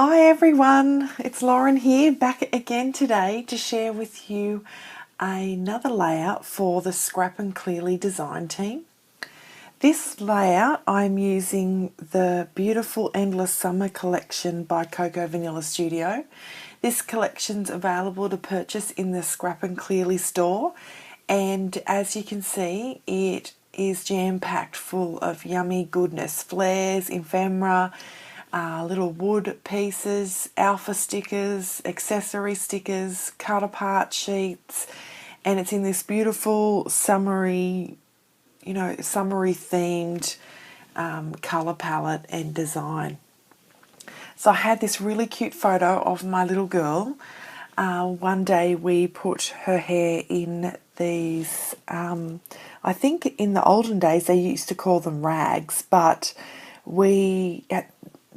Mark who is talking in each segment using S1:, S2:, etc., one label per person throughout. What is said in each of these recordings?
S1: Hi everyone, it's Lauren here, back again today to share with you another layout for the Scrap and Clearly design team. This layout I'm using the beautiful Endless Summer collection by Cocoa Vanilla Studio. This collection's available to purchase in the Scrap and Clearly store, and as you can see it is jam-packed full of yummy goodness, flares, ephemera, little wood pieces, alpha stickers, accessory stickers, cut apart sheets, and it's in this beautiful summery themed colour palette and design. So I had this really cute photo of my little girl. One day we put her hair in these, I think in the olden days they used to call them rags, but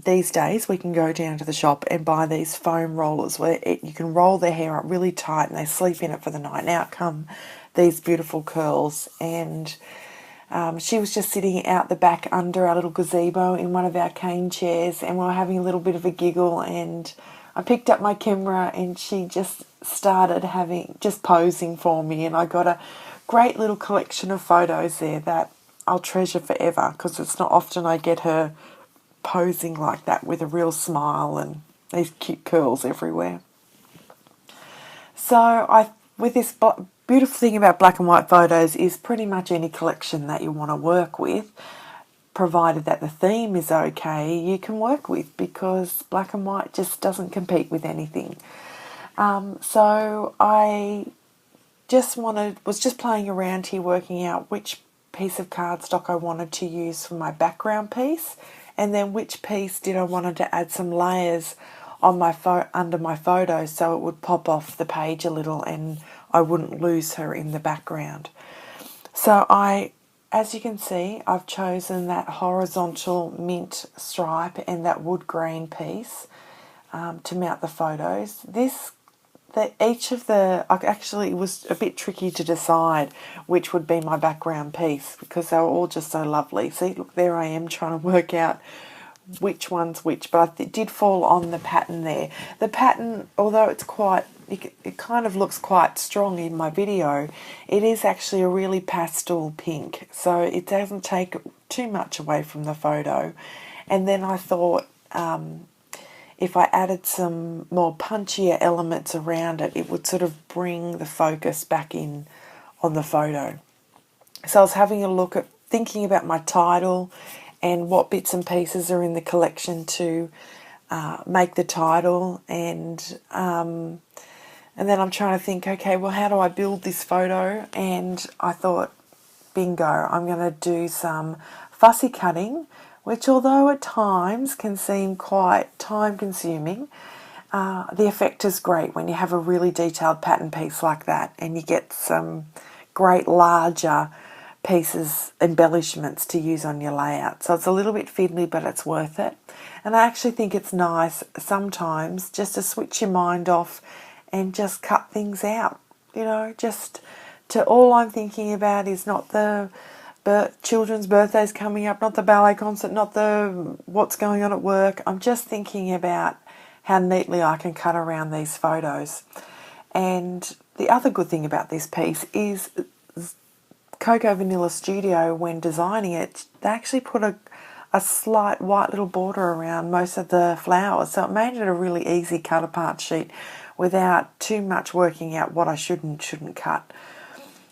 S1: these days we can go down to the shop and buy these foam rollers where you can roll their hair up really tight and they sleep in it for the night. And out come these beautiful curls. And she was just sitting out the back under our little gazebo in one of our cane chairs, and we were having a little bit of a giggle, and I picked up my camera and she just started just posing for me, and I got a great little collection of photos there that I'll treasure forever, because it's not often I get her posing like that with a real smile and these cute curls everywhere. So with this beautiful thing about black and white photos is pretty much any collection that you want to work with, provided that the theme is okay, you can work with, because black and white just doesn't compete with anything. So I was just playing around here working out which piece of cardstock I wanted to use for my background piece, and then which piece did I wanted to add some layers on under my photo so it would pop off the page a little and I wouldn't lose her in the background. So as you can see, I've chosen that horizontal mint stripe and that wood grain piece to mount the photos. It was a bit tricky to decide which would be my background piece because they were all just so lovely. See, look, there I am trying to work out which one's which, but it did fall on the pattern there. The pattern, although it kind of looks quite strong in my video, it is actually a really pastel pink, so it doesn't take too much away from the photo. And then I thought, if I added some more punchier elements around it, it would sort of bring the focus back in on the photo. So I was having a look at thinking about my title and what bits and pieces are in the collection to make the title, and then I'm trying to think, okay, well, how do I build this photo? And I thought, bingo, I'm going to do some fussy cutting, which although at times can seem quite time consuming, the effect is great when you have a really detailed pattern piece like that and you get some great larger pieces, embellishments to use on your layout. So it's a little bit fiddly, but it's worth it. And I actually think it's nice sometimes just to switch your mind off and just cut things out, all I'm thinking about is not the children's birthdays coming up, not the ballet concert, not the what's going on at work. I'm just thinking about how neatly I can cut around these photos. And the other good thing about this piece is Cocoa Vanilla Studio, when designing it, they actually put a slight white little border around most of the flowers, so it made it a really easy cut apart sheet without too much working out what I should and shouldn't cut.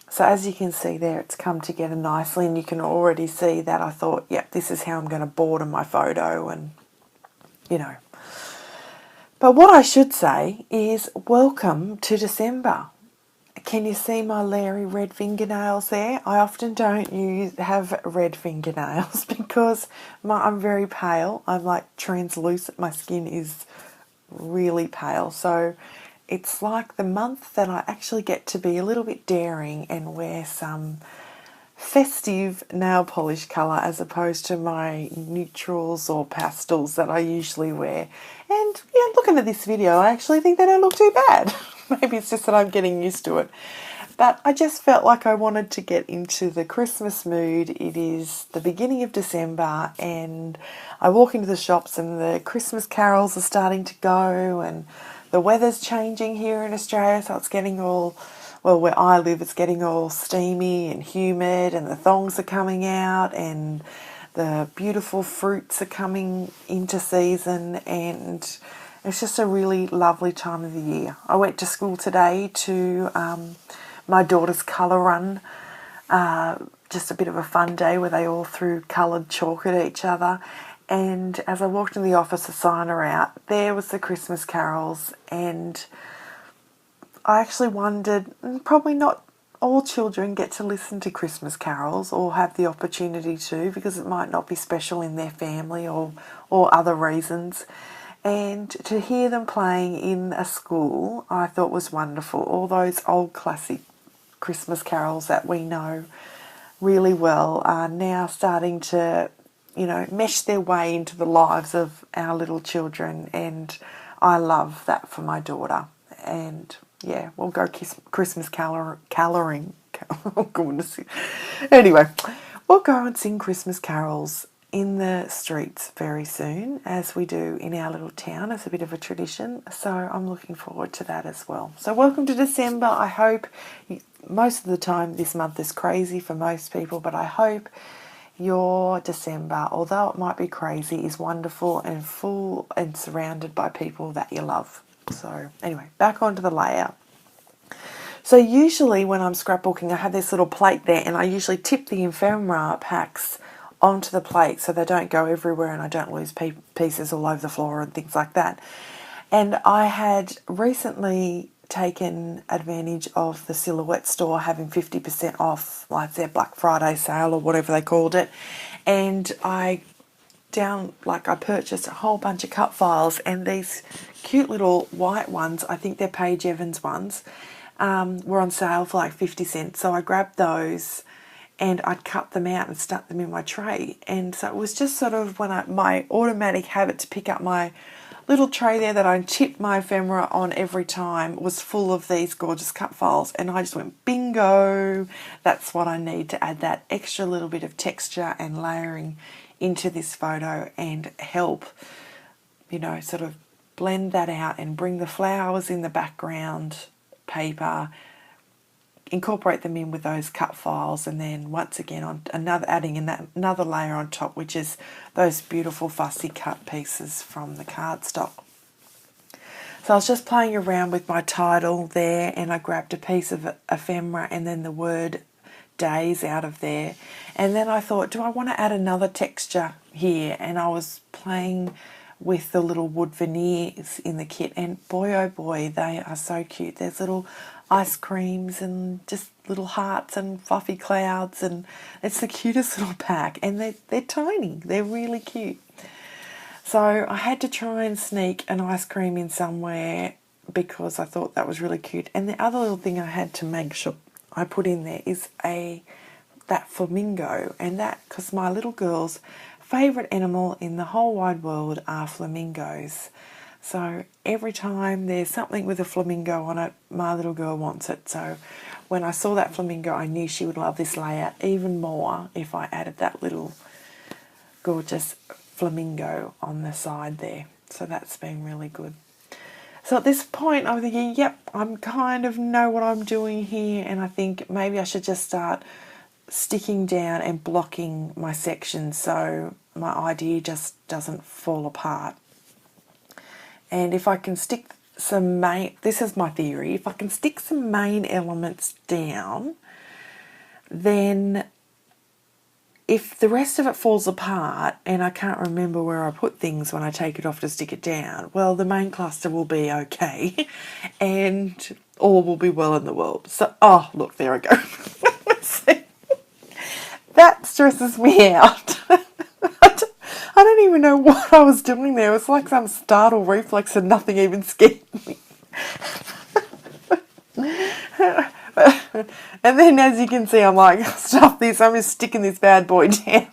S1: So as you can see there, it's come together nicely, and you can already see that I thought, yep, this is how I'm going to border my photo, and But what I should say is welcome to December. Can you see my leery red fingernails there? I often don't have red fingernails because I'm very pale. I'm like translucent. My skin is really pale. So it's like the month that I actually get to be a little bit daring and wear some festive nail polish colour as opposed to my neutrals or pastels that I usually wear. And looking at this video, I actually think they don't look too bad. Maybe it's just that I'm getting used to it. But I just felt like I wanted to get into the Christmas mood. It is the beginning of December and I walk into the shops and the Christmas carols are starting to go and the weather's changing here in Australia, so it's getting all, well, where I live, it's getting all steamy and humid and the thongs are coming out and the beautiful fruits are coming into season and it's just a really lovely time of the year. I went to school today to my daughter's colour run, just a bit of a fun day where they all threw coloured chalk at each other. And as I walked in the office to sign her out, there was the Christmas carols. And I actually wondered, probably not all children get to listen to Christmas carols or have the opportunity to, because it might not be special in their family or other reasons. And to hear them playing in a school, I thought was wonderful. All those old classic Christmas carols that we know really well are now starting to, mesh their way into the lives of our little children. And I love that for my daughter. And yeah, we'll go Christmas colouring. Oh, goodness. Anyway, we'll go and sing Christmas carols in the streets very soon, as we do in our little town as a bit of a tradition. So I'm looking forward to that as well. So welcome to December. I hope most of the time this month is crazy for most people, but I hope your December, although it might be crazy, is wonderful and full and surrounded by people that you love. So anyway, back onto the layout. So usually when I'm scrapbooking, I have this little plate there and I usually tip the ephemera packs onto the plate so they don't go everywhere and I don't lose pieces all over the floor and things like that. And I had recently taken advantage of the Silhouette store having 50% off, like their Black Friday sale or whatever they called it. And I purchased a whole bunch of cut files, and these cute little white ones, I think they're Paige Evans ones, were on sale for like 50 cents. So I grabbed those and I'd cut them out and stuck them in my tray. And so it was just sort of my automatic habit to pick up my little tray there that I chip my ephemera on every time was full of these gorgeous cut files. And I just went, bingo, that's what I need to add that extra little bit of texture and layering into this photo and help, sort of blend that out and bring the flowers in the background paper, incorporate them in with those cut files, and then once again adding another layer on top, which is those beautiful fussy cut pieces from the cardstock. So I was just playing around with my title there, and I grabbed a piece of ephemera and then the word days out of there, and then I thought, do I want to add another texture here? And I was playing with the little wood veneers in the kit, and boy oh boy, they are so cute. There's little ice creams and just little hearts and fluffy clouds, and it's the cutest little pack, and they're tiny, they're really cute. So I had to try and sneak an ice cream in somewhere because I thought that was really cute. And the other little thing I had to make sure I put in there is that flamingo, and that because my little girl's favourite animal in the whole wide world are flamingos. So every time there's something with a flamingo on it, my little girl wants it. So when I saw that flamingo, I knew she would love this layout even more if I added that little gorgeous flamingo on the side there. So that's been really good. So at this point, I'm thinking, yep, I'm kind of know what I'm doing here, and I think maybe I should just start sticking down and blocking my sections so my idea just doesn't fall apart. And if I can stick this is my theory, if I can stick some main elements down, then if the rest of it falls apart and I can't remember where I put things when I take it off to stick it down, well, the main cluster will be okay and all will be well in the world. So, oh, look, there I go. That stresses me out. I don't even know what I was doing there. It was like some startle reflex and nothing even scared me. And then, as you can see, I'm like, stuff this, I'm just sticking this bad boy down.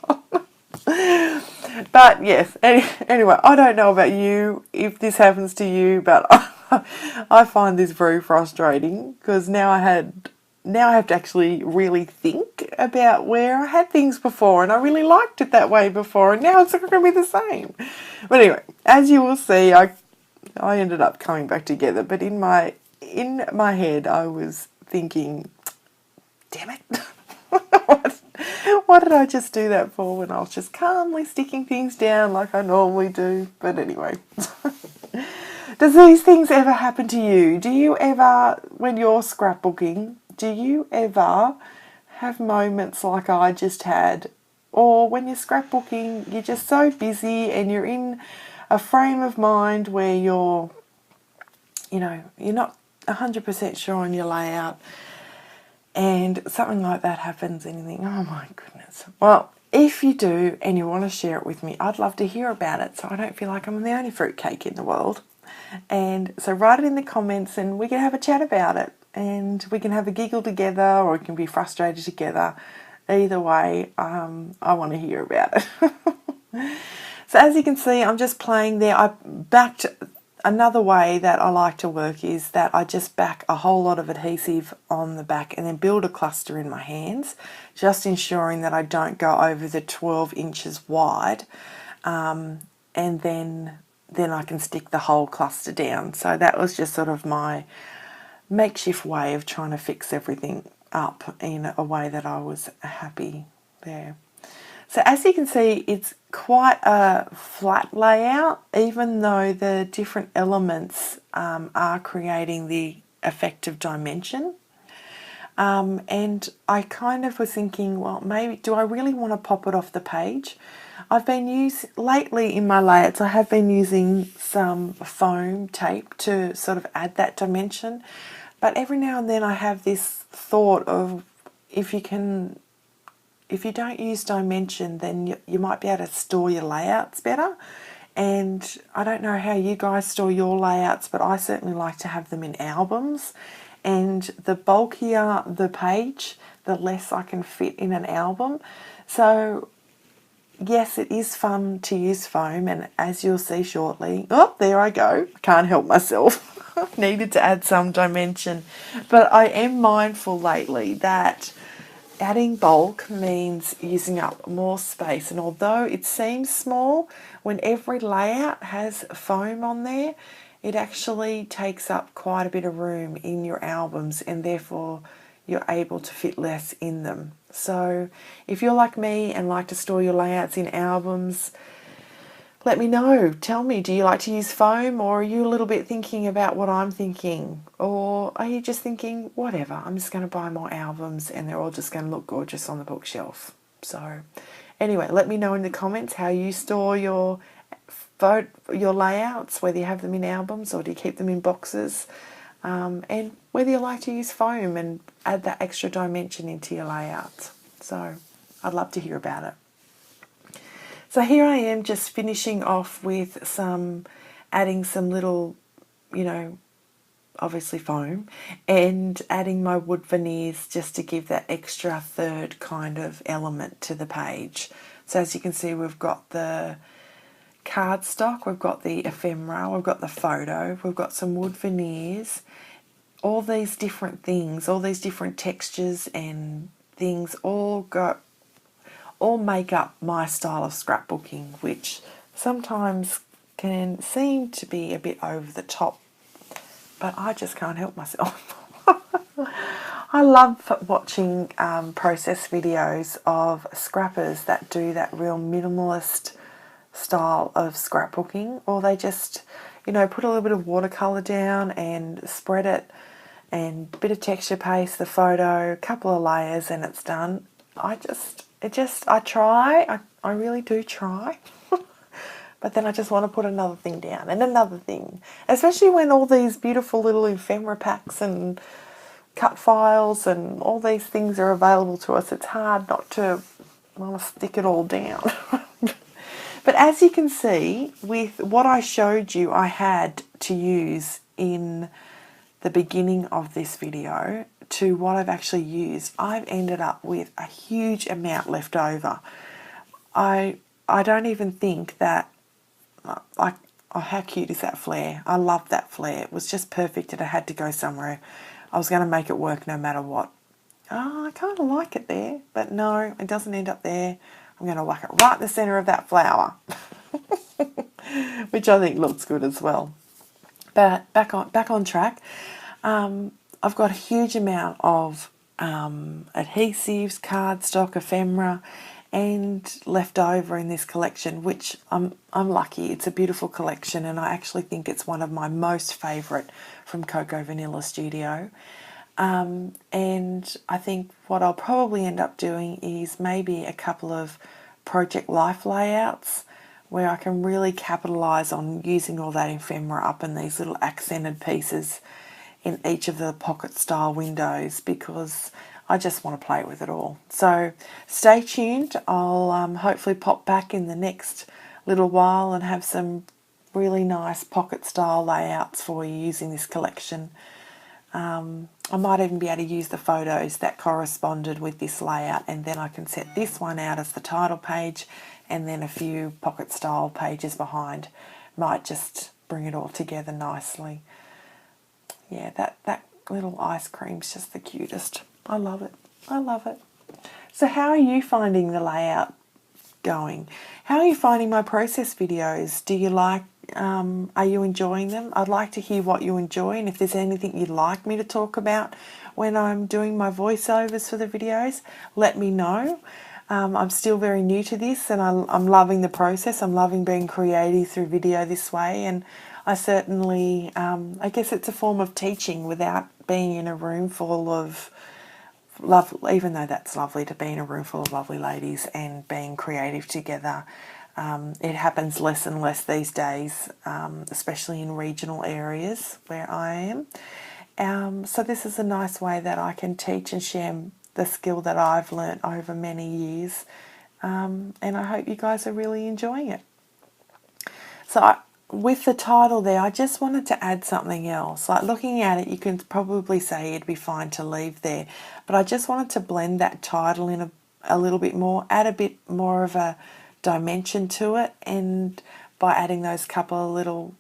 S1: But yes, anyway, I don't know about you, if this happens to you, but I find this very frustrating because now I had now I have to actually really think about where I had things before, and I really liked it that way before, and now it's not going to be the same. But anyway, as you will see, I ended up coming back together, but in my head I was thinking, damn it, what did I just do that for when I was just calmly sticking things down like I normally do? But anyway. Does these things ever happen to you? Do you ever, when you're scrapbooking, do you ever have moments like I just had? Or when you're scrapbooking, you're just so busy and you're in a frame of mind where you're not 100% sure on your layout, and something like that happens and you think, oh my goodness. Well, if you do and you want to share it with me, I'd love to hear about it so I don't feel like I'm the only fruitcake in the world. And so write it in the comments and we can have a chat about it, and we can have a giggle together, or we can be frustrated together. Either way, I want to hear about it. So as you can see, I'm just playing there. I backed, another way that I like to work is that I just back a whole lot of adhesive on the back and then build a cluster in my hands, just ensuring that I don't go over the 12 inches wide, and then I can stick the whole cluster down. So that was just sort of my makeshift way of trying to fix everything up in a way that I was happy there. So as you can see, it's quite a flat layout, even though the different elements are creating the effective dimension. And I kind of was thinking, well, maybe, do I really want to pop it off the page? I've been lately in my layouts, I have been using some foam tape to sort of add that dimension. But every now and then I have this thought of, if you don't use dimension, then you might be able to store your layouts better. And I don't know how you guys store your layouts, but I certainly like to have them in albums. And the bulkier the page, the less I can fit in an album. So yes, it is fun to use foam, and as you'll see shortly, oh, there I go. I can't help myself. Needed to add some dimension. But I am mindful lately that adding bulk means using up more space, and although it seems small, when every layout has foam on there, it actually takes up quite a bit of room in your albums, and therefore you're able to fit less in them. So if you're like me and like to store your layouts in albums, let me know. Tell me, do you like to use foam, or are you a little bit thinking about what I'm thinking? Or are you just thinking, whatever, I'm just going to buy more albums and they're all just going to look gorgeous on the bookshelf? So anyway, let me know in the comments how you store your layouts, whether you have them in albums or do you keep them in boxes, and whether you like to use foam and add that extra dimension into your layouts. So I'd love to hear about it. So here I am just finishing off with adding some little, obviously foam, and adding my wood veneers just to give that extra third kind of element to the page. So as you can see, we've got the cardstock, we've got the ephemera, we've got the photo, we've got some wood veneers, all these different things, all these different textures and things all make up my style of scrapbooking, which sometimes can seem to be a bit over the top, but I just can't help myself. I love watching process videos of scrappers that do that real minimalist style of scrapbooking, or they just, put a little bit of watercolour down and spread it, and a bit of texture paste, the photo, a couple of layers, and it's done. I really do try, but then I just want to put another thing down and another thing, especially when all these beautiful little ephemera packs and cut files and all these things are available to us. It's hard not to want to stick it all down. But as you can see, with what I showed you I had to use in the beginning of this video to what I've actually used, I've ended up with a huge amount left over. I don't even think that, oh, how cute is that flare? I love that flare. It was just perfect and it had to go somewhere. I was going to make it work no matter what. I kind of like it there, but no, it doesn't end up there. I'm going to whack it right in the centre of that flower, which I think looks good as well. But back on track. I've got a huge amount of adhesives, cardstock, ephemera, and left over in this collection, which I'm lucky. It's a beautiful collection, and I actually think it's one of my most favourite from Cocoa Vanilla Studio. And I think what I'll probably end up doing is maybe a couple of Project Life layouts where I can really capitalise on using all that ephemera up in these little accented pieces in each of the pocket style windows, because I just want to play with it all. So stay tuned. I'll hopefully pop back in the next little while and have some really nice pocket style layouts for you using this collection. I might even be able to use the photos that corresponded with this layout, and then I can set this one out as the title page and then a few pocket style pages behind. Might just bring it all together nicely. Yeah, that little ice cream's just the cutest. I love it. I love it. So how are you finding the layout going? How are you finding my process videos? Do you like, are you enjoying them? I'd like to hear what you enjoy, and if there's anything you'd like me to talk about when I'm doing my voiceovers for the videos, let me know. I'm still very new to this, and I'm loving the process. I'm loving being creative through video this way, and I certainly, I guess it's a form of teaching without being in a room full of love, even though that's lovely to be in a room full of lovely ladies and being creative together. It happens less and less these days, especially in regional areas where I am. So this is a nice way that I can teach and share the skill that I've learnt over many years, and I hope you guys are really enjoying it. So with the title there, I just wanted to add something else. Like, looking at it, you can probably say it'd be fine to leave there, but I just wanted to blend that title in a little bit more, add a bit more of a dimension to it, and by adding those couple of little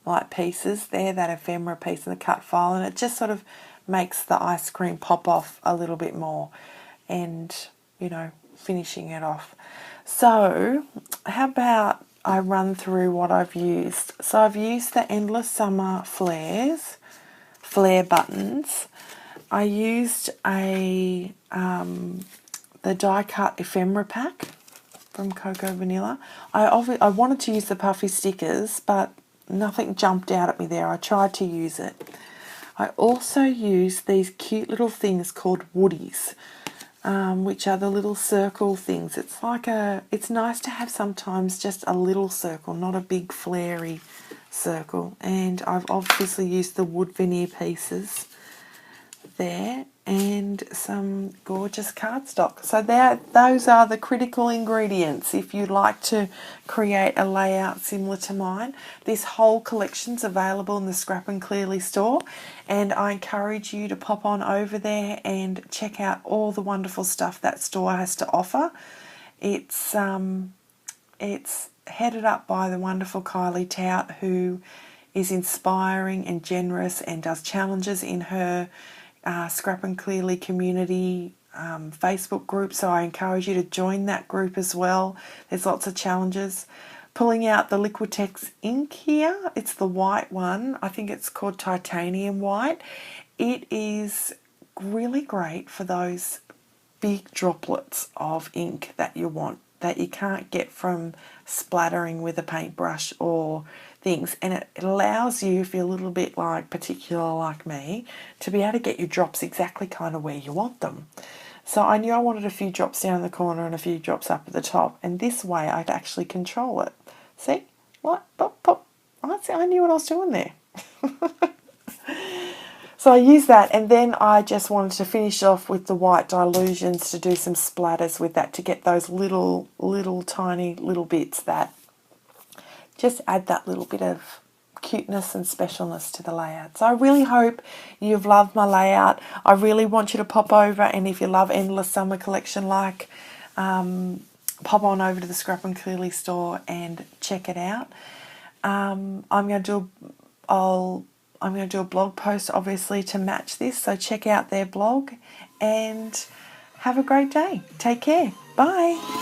S1: like pieces there, that ephemera piece and the cut file, and it just sort of makes the ice cream pop off a little bit more, and, you know, finishing it off. So how about I run through what I've used. So I've used the Endless Summer flare buttons. I used the die cut ephemera pack from Cocoa Vanilla. I wanted to use the puffy stickers, but nothing jumped out at me there. I tried to use it. I also used these cute little things called woodies, which are the little circle things. It's nice to have sometimes just a little circle, not a big flary circle. And I've obviously used the wood veneer pieces there and some gorgeous cardstock. So those are the critical ingredients if you'd like to create a layout similar to mine. This whole collection's available in the Scrap and Clearly store, and I encourage you to pop on over there and check out all the wonderful stuff that store has to offer. It's headed up by the wonderful Kylie Tout, who is inspiring and generous and does challenges in her Scrap and Clearly community Facebook group, so I encourage you to join that group as well. There's lots of challenges. Pulling out the Liquitex ink here, it's the white one. I think it's called Titanium White. It is really great for those big droplets of ink that you want, that you can't get from splattering with a paintbrush or things, and it allows you, if you're a little bit like particular like me, to be able to get your drops exactly kind of where you want them. So I knew I wanted a few drops down the corner and a few drops up at the top, and this way I'd actually control it. See? What? Pop, pop. I knew what I was doing there. So I used that, and then I just wanted to finish off with the white dilutions to do some splatters with that, to get those little tiny little bits that just add that little bit of cuteness and specialness to the layout. So I really hope you've loved my layout. I really want you to pop over, and if you love Endless Summer collection, pop on over to the Scrap and Clearly store and check it out. I'll I'm going to do a blog post obviously to match this, so check out their blog and have a great day. Take care. Bye.